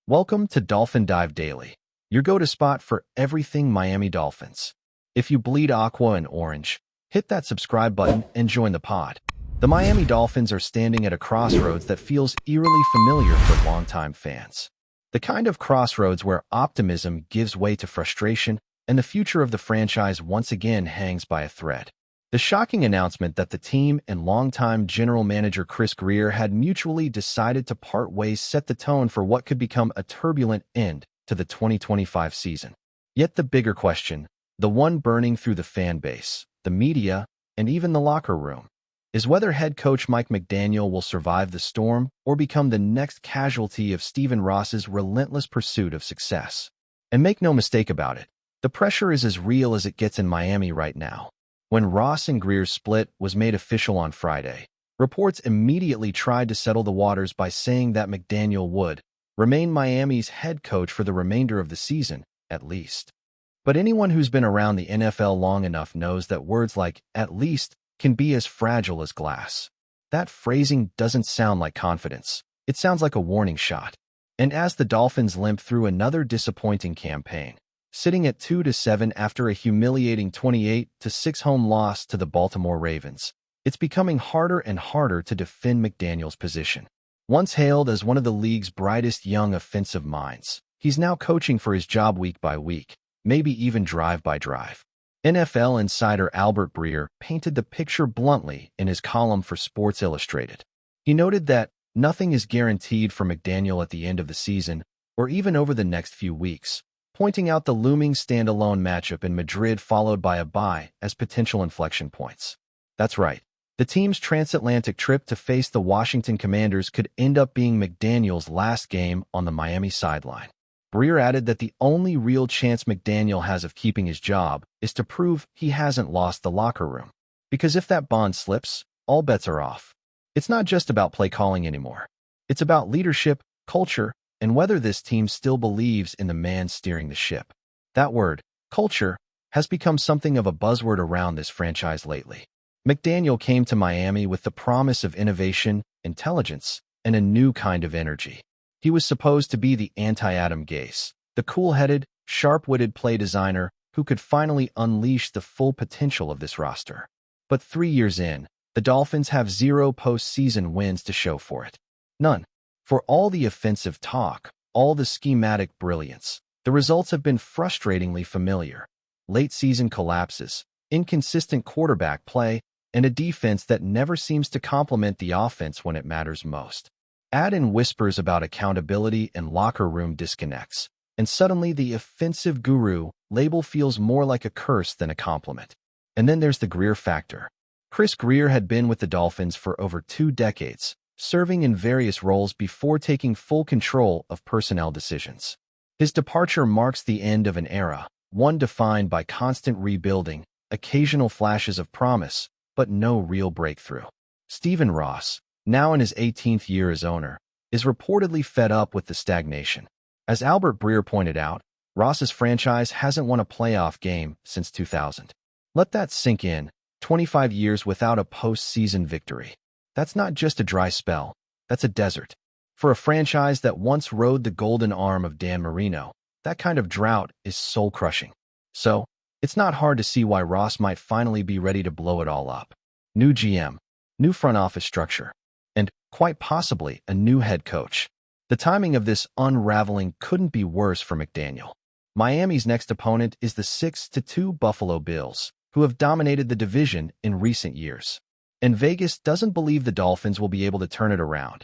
Welcome to Dolphin Dive Daily, your go-to spot for everything Miami Dolphins. If you bleed aqua and orange, hit that subscribe button and join the pod. The Miami Dolphins are standing at a crossroads that feels eerily familiar for longtime fans. The kind of crossroads where optimism gives way to frustration and the future of the franchise once again hangs by a thread. The shocking announcement that the team and longtime general manager Chris Grier had mutually decided to part ways set the tone for what could become a turbulent end to the 2025 season. Yet the bigger question, the one burning through the fan base, the media, and even the locker room, is whether head coach Mike McDaniel will survive the storm or become the next casualty of Stephen Ross's relentless pursuit of success. And make no mistake about it, the pressure is as real as it gets in Miami right now. When Ross and Grier's split was made official on Friday, reports immediately tried to settle the waters by saying that McDaniel would remain Miami's head coach for the remainder of the season, at least. But anyone who's been around the NFL long enough knows that words like "at least" can be as fragile as glass. That phrasing doesn't sound like confidence. It sounds like a warning shot. And as the Dolphins limp through another disappointing campaign, sitting at 2-7 after a humiliating 28-6 home loss to the Baltimore Ravens, it's becoming harder and harder to defend McDaniel's position. Once hailed as one of the league's brightest young offensive minds, he's now coaching for his job week by week, maybe even drive by drive. NFL insider Albert Breer painted the picture bluntly in his column for Sports Illustrated. He noted that nothing is guaranteed for McDaniel at the end of the season or even over the next few weeks, pointing out the looming standalone matchup in Madrid followed by a bye as potential inflection points. That's right. The team's transatlantic trip to face the Washington Commanders could end up being McDaniel's last game on the Miami sideline. Breer added that the only real chance McDaniel has of keeping his job is to prove he hasn't lost the locker room. Because if that bond slips, all bets are off. It's not just about play calling anymore. It's about leadership, culture, and whether this team still believes in the man steering the ship. That word, culture, has become something of a buzzword around this franchise lately. McDaniel came to Miami with the promise of innovation, intelligence, and a new kind of energy. He was supposed to be the anti-Adam Gase, the cool-headed, sharp-witted play designer who could finally unleash the full potential of this roster. But 3 years in, the Dolphins have 0 postseason wins to show for it. None. For all the offensive talk, all the schematic brilliance, the results have been frustratingly familiar. Late-season collapses, inconsistent quarterback play, and a defense that never seems to complement the offense when it matters most. Add in whispers about accountability and locker room disconnects, and suddenly the offensive guru label feels more like a curse than a compliment. And then there's the Grier factor. Chris Grier had been with the Dolphins for over 2 decades, serving in various roles before taking full control of personnel decisions. His departure marks the end of an era, one defined by constant rebuilding, occasional flashes of promise, but no real breakthrough. Stephen Ross, now in his 18th year as owner, is reportedly fed up with the stagnation. As Albert Breer pointed out, Ross's franchise hasn't won a playoff game since 2000. Let that sink in, 25 years without a postseason victory. That's not just a dry spell, that's a desert. For a franchise that once rode the golden arm of Dan Marino, that kind of drought is soul-crushing. So, it's not hard to see why Ross might finally be ready to blow it all up. New GM, new front office structure, and, quite possibly, a new head coach. The timing of this unraveling couldn't be worse for McDaniel. Miami's next opponent is the 6-2 Buffalo Bills, who have dominated the division in recent years. And Vegas doesn't believe the Dolphins will be able to turn it around.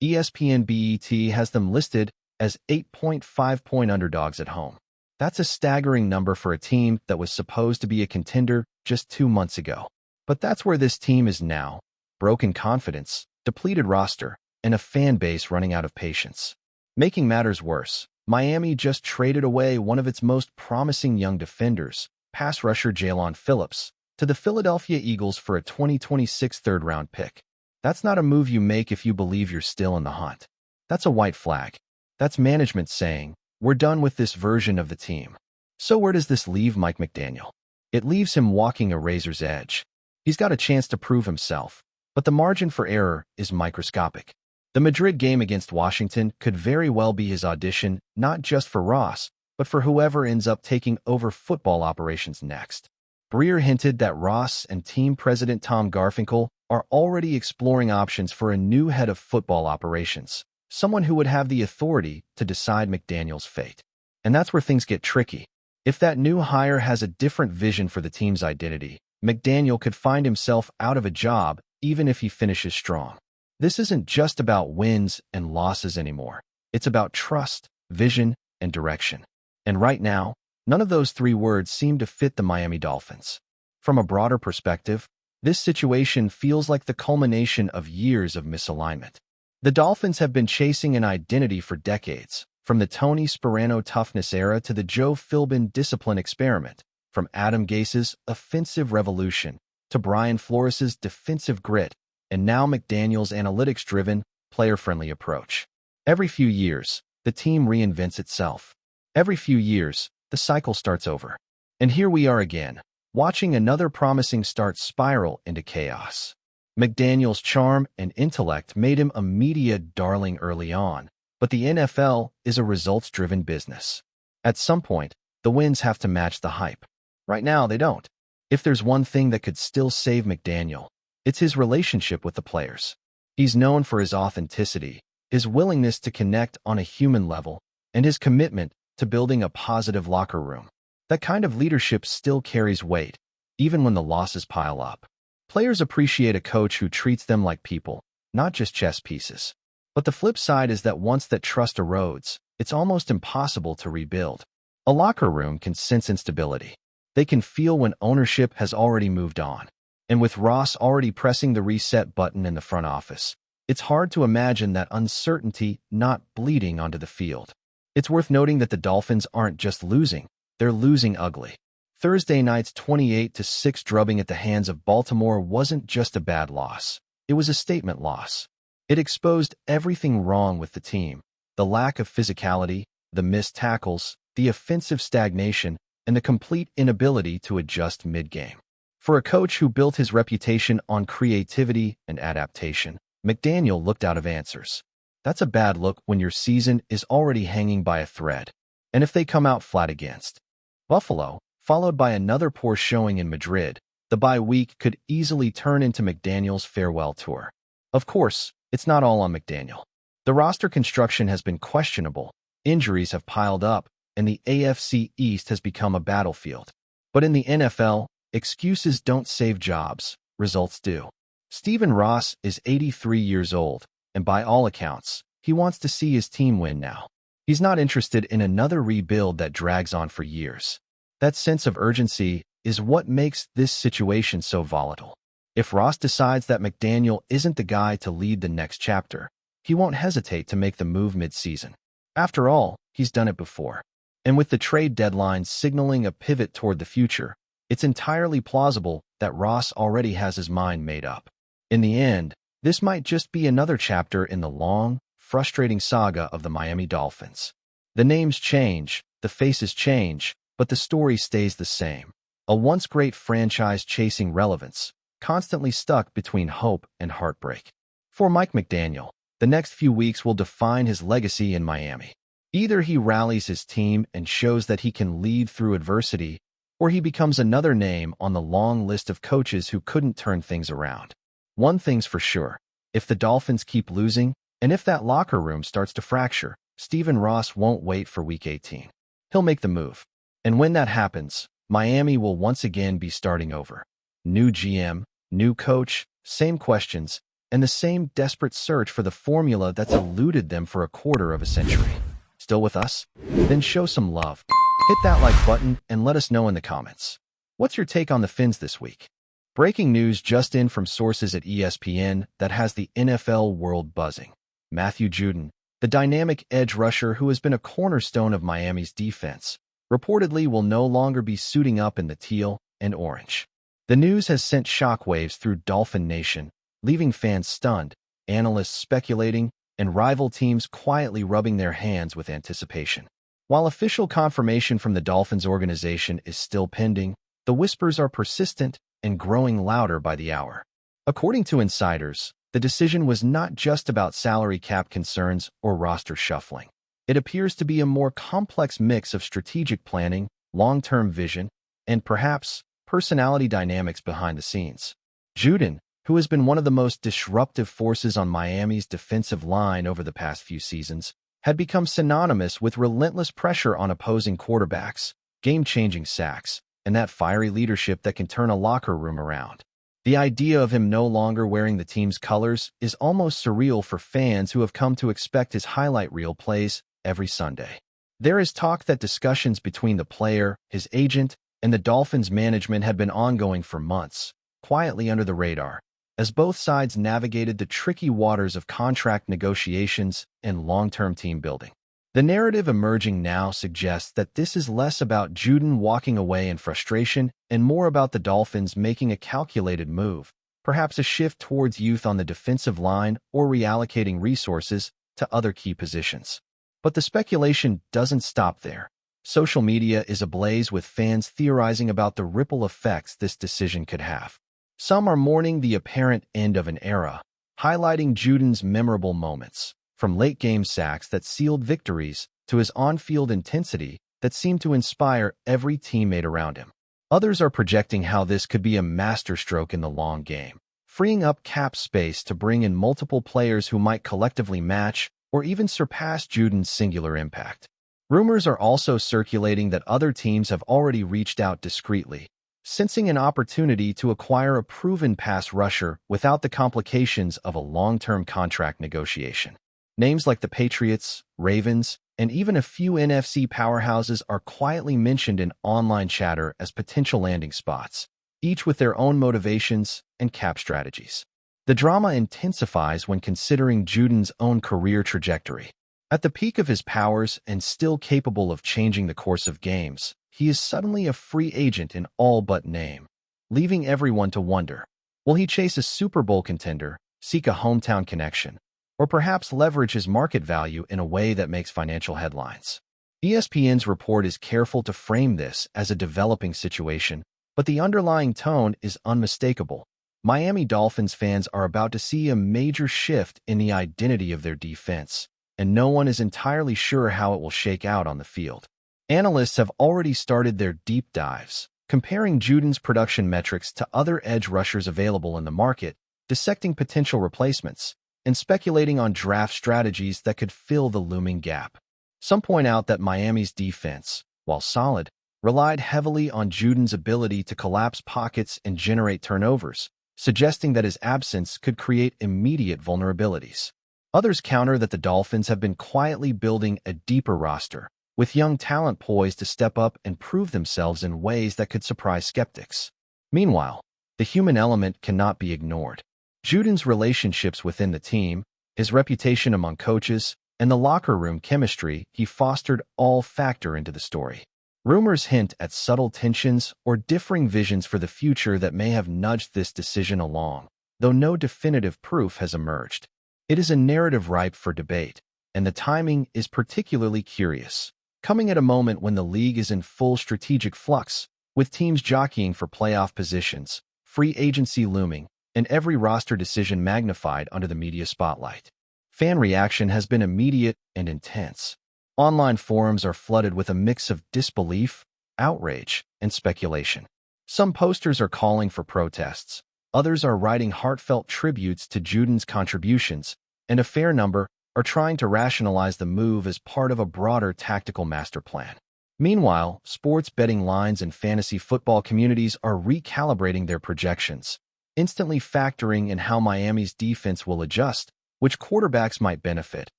ESPN BET has them listed as 8.5-point underdogs at home. That's a staggering number for a team that was supposed to be a contender just 2 months ago. But that's where this team is now. Broken confidence, depleted roster, and a fan base running out of patience. Making matters worse, Miami just traded away one of its most promising young defenders, pass rusher Jalen Phillips, to the Philadelphia Eagles for a 2026 third-round pick. That's not a move you make if you believe you're still in the hunt. That's a white flag. That's management saying, we're done with this version of the team. So where does this leave Mike McDaniel? It leaves him walking a razor's edge. He's got a chance to prove himself, but the margin for error is microscopic. The Madrid game against Washington could very well be his audition, not just for Ross, but for whoever ends up taking over football operations next. Breer hinted that Ross and team president Tom Garfinkel are already exploring options for a new head of football operations, someone who would have the authority to decide McDaniel's fate. And that's where things get tricky. If that new hire has a different vision for the team's identity, McDaniel could find himself out of a job even if he finishes strong. This isn't just about wins and losses anymore. It's about trust, vision, and direction. And right now, none of those three words seem to fit the Miami Dolphins. From a broader perspective, this situation feels like the culmination of years of misalignment. The Dolphins have been chasing an identity for decades, from the Tony Sparano toughness era to the Joe Philbin discipline experiment, from Adam Gase's offensive revolution to Brian Flores's defensive grit, and now McDaniel's analytics-driven, player-friendly approach. Every few years, the team reinvents itself. Every few years, the cycle starts over. And here we are again, watching another promising start spiral into chaos. McDaniel's charm and intellect made him a media darling early on, but the NFL is a results-driven business. At some point, the wins have to match the hype. Right now, they don't. If there's one thing that could still save McDaniel, it's his relationship with the players. He's known for his authenticity, his willingness to connect on a human level, and his commitment to building a positive locker room. That kind of leadership still carries weight, even when the losses pile up. Players appreciate a coach who treats them like people, not just chess pieces. But the flip side is that once that trust erodes, it's almost impossible to rebuild. A locker room can sense instability. They can feel when ownership has already moved on. And with Ross already pressing the reset button in the front office, it's hard to imagine that uncertainty not bleeding onto the field. It's worth noting that the Dolphins aren't just losing, they're losing ugly. Thursday night's 28-6 drubbing at the hands of Baltimore wasn't just a bad loss. It was a statement loss. It exposed everything wrong with the team: the lack of physicality, the missed tackles, the offensive stagnation, and the complete inability to adjust mid-game. For a coach who built his reputation on creativity and adaptation, McDaniel looked out of answers. That's a bad look when your season is already hanging by a thread. And if they come out flat against Buffalo, followed by another poor showing in Madrid, the bye week could easily turn into McDaniel's farewell tour. Of course, it's not all on McDaniel. The roster construction has been questionable, injuries have piled up, and the AFC East has become a battlefield. But in the NFL, excuses don't save jobs, results do. Stephen Ross is 83 years old, and by all accounts, he wants to see his team win now. He's not interested in another rebuild that drags on for years. That sense of urgency is what makes this situation so volatile. If Ross decides that McDaniel isn't the guy to lead the next chapter, he won't hesitate to make the move mid-season. After all, he's done it before. And with the trade deadline signaling a pivot toward the future, it's entirely plausible that Ross already has his mind made up. In the end, this might just be another chapter in the long, frustrating saga of the Miami Dolphins. The names change, the faces change, but the story stays the same. A once great franchise chasing relevance, constantly stuck between hope and heartbreak. For Mike McDaniel, the next few weeks will define his legacy in Miami. Either he rallies his team and shows that he can lead through adversity, or he becomes another name on the long list of coaches who couldn't turn things around. One thing's for sure: if the Dolphins keep losing, and if that locker room starts to fracture, Stephen Ross won't wait for Week 18. He'll make the move. And when that happens, Miami will once again be starting over. New GM, new coach, same questions, and the same desperate search for the formula that's eluded them for a quarter of a century. Still with us? Then show some love. Hit that like button and let us know in the comments. What's your take on the Fins this week? Breaking news just in from sources at ESPN that has the NFL world buzzing. Matthew Judon, the dynamic edge rusher who has been a cornerstone of Miami's defense, reportedly will no longer be suiting up in the teal and orange. The news has sent shockwaves through Dolphin Nation, leaving fans stunned, analysts speculating, and rival teams quietly rubbing their hands with anticipation. While official confirmation from the Dolphins organization is still pending, the whispers are persistent and growing louder by the hour. According to insiders, the the decision was not just about salary cap concerns or roster shuffling. It appears to be a more complex mix of strategic planning, long-term vision, and perhaps personality dynamics behind the scenes. Judon, who has been one of the most disruptive forces on Miami's defensive line over the past few seasons, had become synonymous with relentless pressure on opposing quarterbacks, game-changing sacks, and that fiery leadership that can turn a locker room around. The idea of him no longer wearing the team's colors is almost surreal for fans who have come to expect his highlight reel plays every Sunday. There is talk that discussions between the player, his agent, and the Dolphins' management had been ongoing for months, quietly under the radar, as both sides navigated the tricky waters of contract negotiations and long-term team building. The narrative emerging now suggests that this is less about Judon walking away in frustration and more about the Dolphins making a calculated move, perhaps a shift towards youth on the defensive line or reallocating resources to other key positions. But the speculation doesn't stop there. Social media is ablaze with fans theorizing about the ripple effects this decision could have. Some are mourning the apparent end of an era, highlighting Judon's memorable moments, from late-game sacks that sealed victories to his on-field intensity that seemed to inspire every teammate around him. Others are projecting how this could be a masterstroke in the long game, freeing up cap space to bring in multiple players who might collectively match or even surpass Judon's singular impact. Rumors are also circulating that other teams have already reached out discreetly, sensing an opportunity to acquire a proven pass rusher without the complications of a long-term contract negotiation. Names like the Patriots, Ravens, and even a few NFC powerhouses are quietly mentioned in online chatter as potential landing spots, each with their own motivations and cap strategies. The drama intensifies when considering Judon's own career trajectory. At the peak of his powers and still capable of changing the course of games, he is suddenly a free agent in all but name, leaving everyone to wonder, will he chase a Super Bowl contender, seek a hometown connection, or perhaps leverage his market value in a way that makes financial headlines? ESPN's report is careful to frame this as a developing situation, but the underlying tone is unmistakable. Miami Dolphins fans are about to see a major shift in the identity of their defense, and no one is entirely sure how it will shake out on the field. Analysts have already started their deep dives, comparing Judon's production metrics to other edge rushers available in the market, dissecting potential replacements, and speculating on draft strategies that could fill the looming gap. Some point out that Miami's defense, while solid, relied heavily on Judon's ability to collapse pockets and generate turnovers, suggesting that his absence could create immediate vulnerabilities. Others counter that the Dolphins have been quietly building a deeper roster, with young talent poised to step up and prove themselves in ways that could surprise skeptics. Meanwhile, the human element cannot be ignored. Judon's relationships within the team, his reputation among coaches, and the locker room chemistry he fostered all factor into the story. Rumors hint at subtle tensions or differing visions for the future that may have nudged this decision along, though no definitive proof has emerged. It is a narrative ripe for debate, and the timing is particularly curious, coming at a moment when the league is in full strategic flux, with teams jockeying for playoff positions, free agency looming, and every roster decision magnified under the media spotlight. Fan reaction has been immediate and intense. Online forums are flooded with a mix of disbelief, outrage, and speculation. Some posters are calling for protests, others are writing heartfelt tributes to Judon's contributions, and a fair number are trying to rationalize the move as part of a broader tactical master plan. Meanwhile, sports betting lines and fantasy football communities are recalibrating their projections, instantly factoring in how Miami's defense will adjust, which quarterbacks might benefit,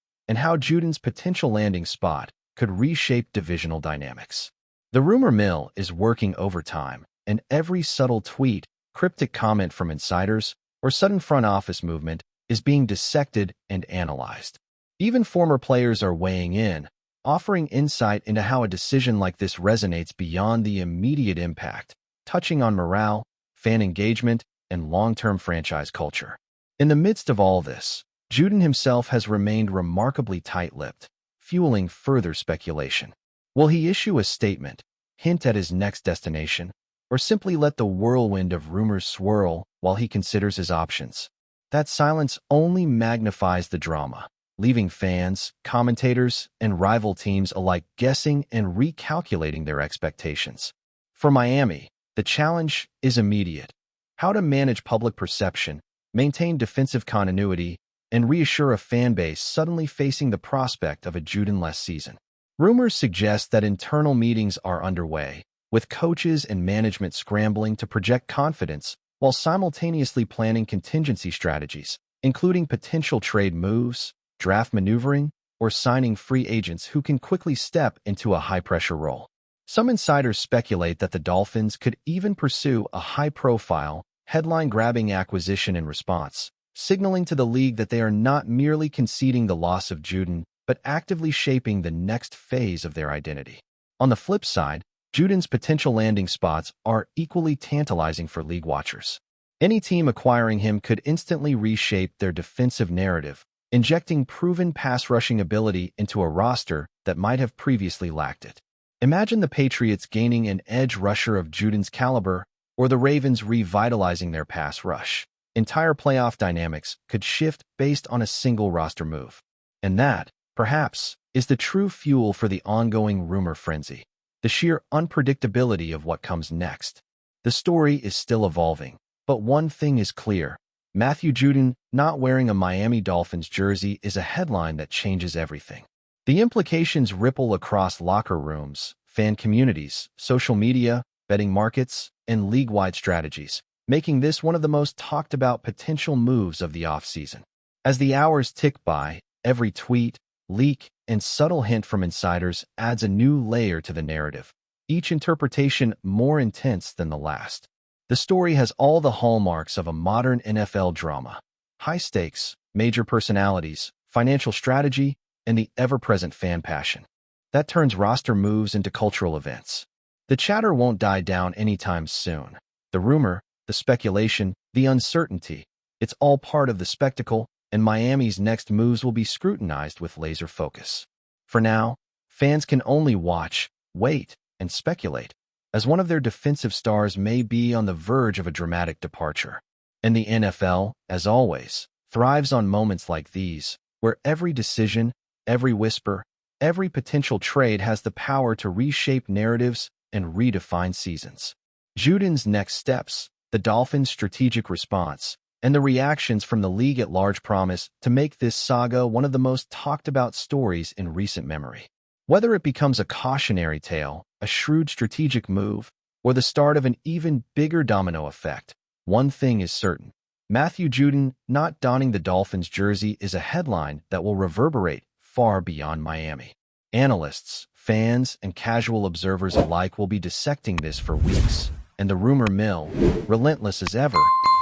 and how Judon's potential landing spot could reshape divisional dynamics. The rumor mill is working overtime, and every subtle tweet, cryptic comment from insiders, or sudden front office movement is being dissected and analyzed. Even former players are weighing in, offering insight into how a decision like this resonates beyond the immediate impact, touching on morale, fan engagement, and long-term franchise culture. In the midst of all this, Judon himself has remained remarkably tight-lipped, fueling further speculation. Will he issue a statement, hint at his next destination, or simply let the whirlwind of rumors swirl while he considers his options? That silence only magnifies the drama, leaving fans, commentators, and rival teams alike guessing and recalculating their expectations. For Miami, the challenge is immediate: how to manage public perception, maintain defensive continuity, and reassure a fan base suddenly facing the prospect of a Judon-less season. Rumors suggest that internal meetings are underway, with coaches and management scrambling to project confidence while simultaneously planning contingency strategies, including potential trade moves, draft maneuvering, or signing free agents who can quickly step into a high-pressure role. Some insiders speculate that the Dolphins could even pursue a high-profile, headline-grabbing acquisition in response, signaling to the league that they are not merely conceding the loss of Judon, but actively shaping the next phase of their identity. On the flip side, Judon's potential landing spots are equally tantalizing for league watchers. Any team acquiring him could instantly reshape their defensive narrative, injecting proven pass-rushing ability into a roster that might have previously lacked it. Imagine the Patriots gaining an edge rusher of Judon's caliber, or the Ravens revitalizing their pass rush. Entire playoff dynamics could shift based on a single roster move. And that, perhaps, is the true fuel for the ongoing rumor frenzy: the sheer unpredictability of what comes next. The story is still evolving, but one thing is clear: Matthew Judon not wearing a Miami Dolphins jersey is a headline that changes everything. The implications ripple across locker rooms, fan communities, social media, betting markets, and league-wide strategies, making this one of the most talked-about potential moves of the offseason. As the hours tick by, every tweet, leak, and subtle hint from insiders adds a new layer to the narrative, each interpretation more intense than the last. The story has all the hallmarks of a modern NFL drama: high stakes, major personalities, financial strategy, and the ever-present fan passion. That turns roster moves into cultural events. The chatter won't die down anytime soon. The rumor, the speculation, the uncertainty, it's all part of the spectacle, and Miami's next moves will be scrutinized with laser focus. For now, fans can only watch, wait, and speculate, as one of their defensive stars may be on the verge of a dramatic departure. And the NFL, as always, thrives on moments like these, where every decision, every whisper, every potential trade has the power to reshape narratives and redefine seasons. Judon's next steps, the Dolphins' strategic response, and the reactions from the league at large promise to make this saga one of the most talked-about stories in recent memory. Whether it becomes a cautionary tale, a shrewd strategic move, or the start of an even bigger domino effect, one thing is certain: Matthew Judon not donning the Dolphins jersey is a headline that will reverberate far beyond Miami. Analysts, fans, and casual observers alike will be dissecting this for weeks, and the rumor mill, relentless as ever,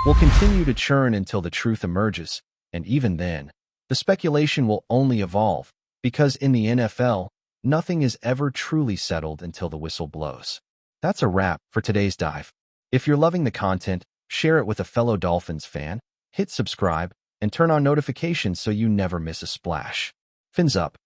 will continue to churn until the truth emerges. And even then, the speculation will only evolve, because in the NFL, nothing is ever truly settled until the whistle blows. That's a wrap for today's dive. If you're loving the content, share it with a fellow Dolphins fan, hit subscribe, and turn on notifications so you never miss a splash. Fins up.